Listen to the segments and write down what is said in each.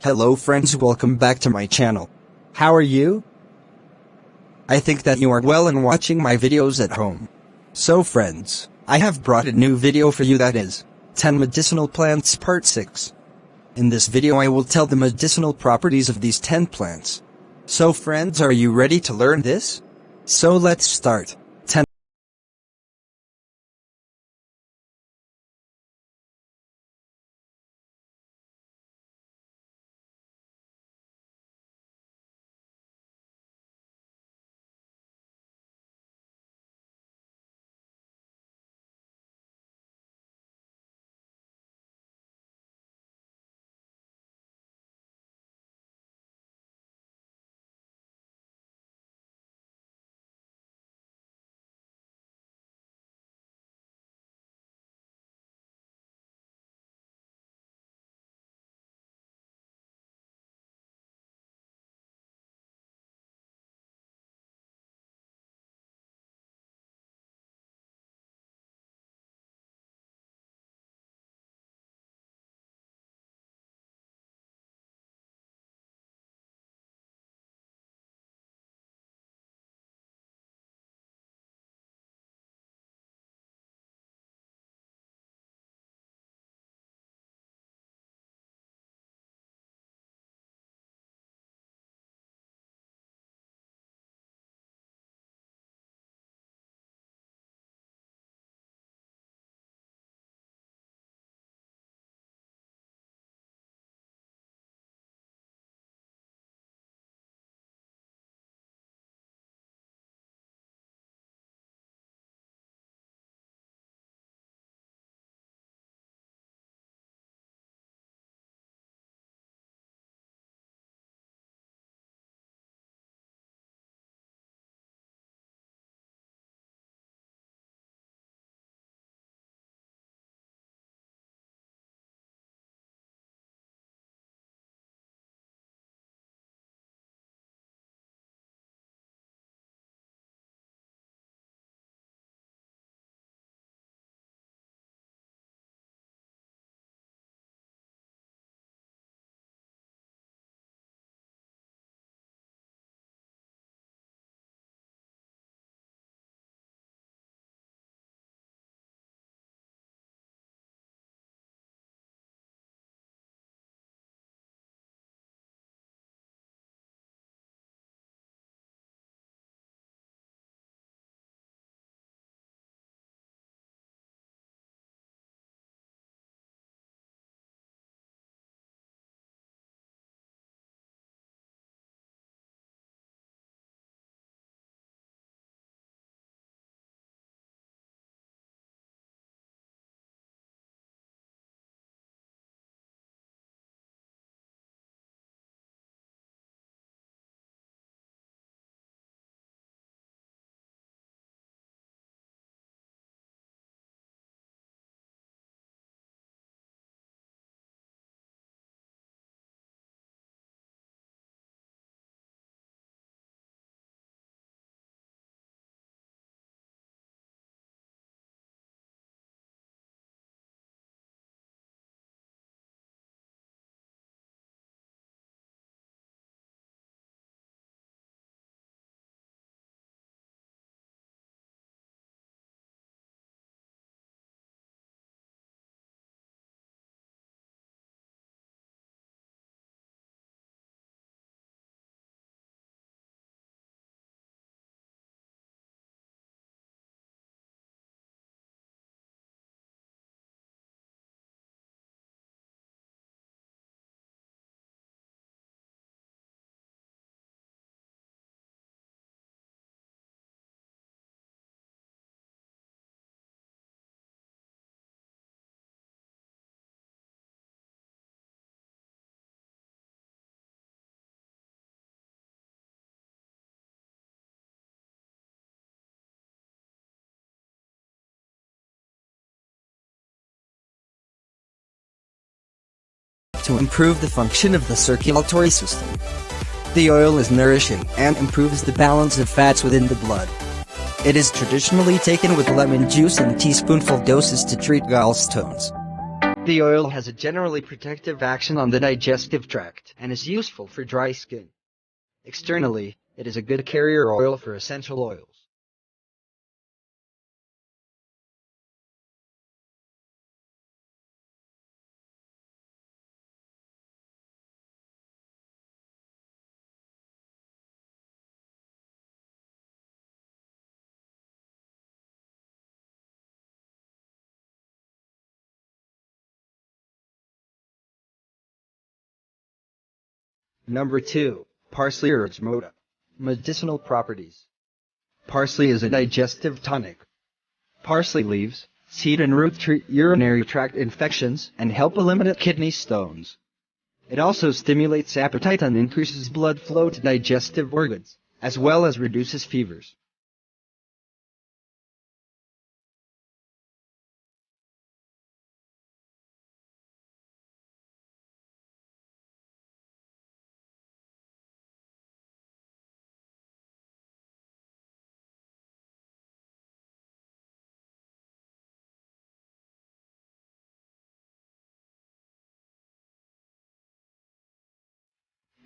Hello friends, welcome back to my channel. How are you? I think that you are well and watching my videos at home. So friends, I have brought a new video for you, that is 10 medicinal plants part 6. In this video I will tell the medicinal properties of these 10 plants. So friends, are you ready to learn this? So let's start. 10. To improve the function of the circulatory system. The oil is nourishing and improves the balance of fats within the blood. It is traditionally taken with lemon juice in teaspoonful doses to treat gallstones. The oil has a generally protective action on the digestive tract and is useful for dry skin. Externally, it is a good carrier oil for essential oils. Number 2. Parsley or Ajmota. Medicinal properties. Parsley is a digestive tonic. Parsley leaves, seed and root treat urinary tract infections and help eliminate kidney stones. It also stimulates appetite and increases blood flow to digestive organs, as well as reduces fevers.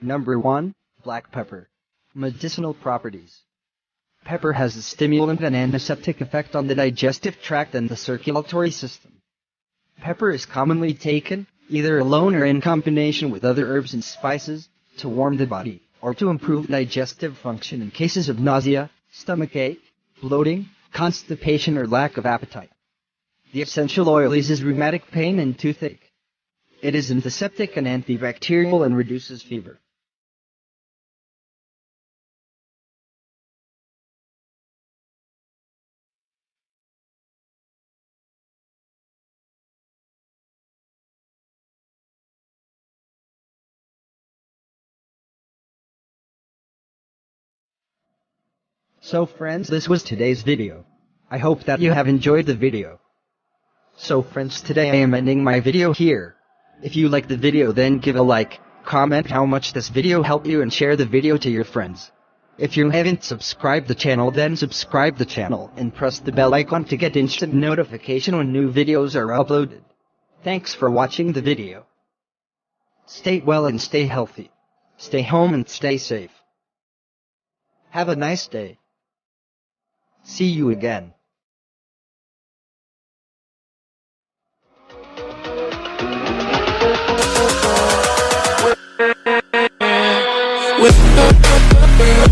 Number 1. Black pepper. Medicinal properties. Pepper has a stimulant and antiseptic effect on the digestive tract and the circulatory system. Pepper is commonly taken, either alone or in combination with other herbs and spices, to warm the body, or to improve digestive function in cases of nausea, stomachache, bloating, constipation or lack of appetite. The essential oil eases rheumatic pain and toothache. It is antiseptic and antibacterial and reduces fever. So friends, this was today's video. I hope that you have enjoyed the video. So friends, today I am ending my video here. If you like the video, then give a like, comment how much this video helped you and share the video to your friends. If you haven't subscribed the channel, then subscribe the channel and press the bell icon to get instant notification when new videos are uploaded. Thanks for watching the video. Stay well and stay healthy. Stay home and stay safe. Have a nice day. See you again. With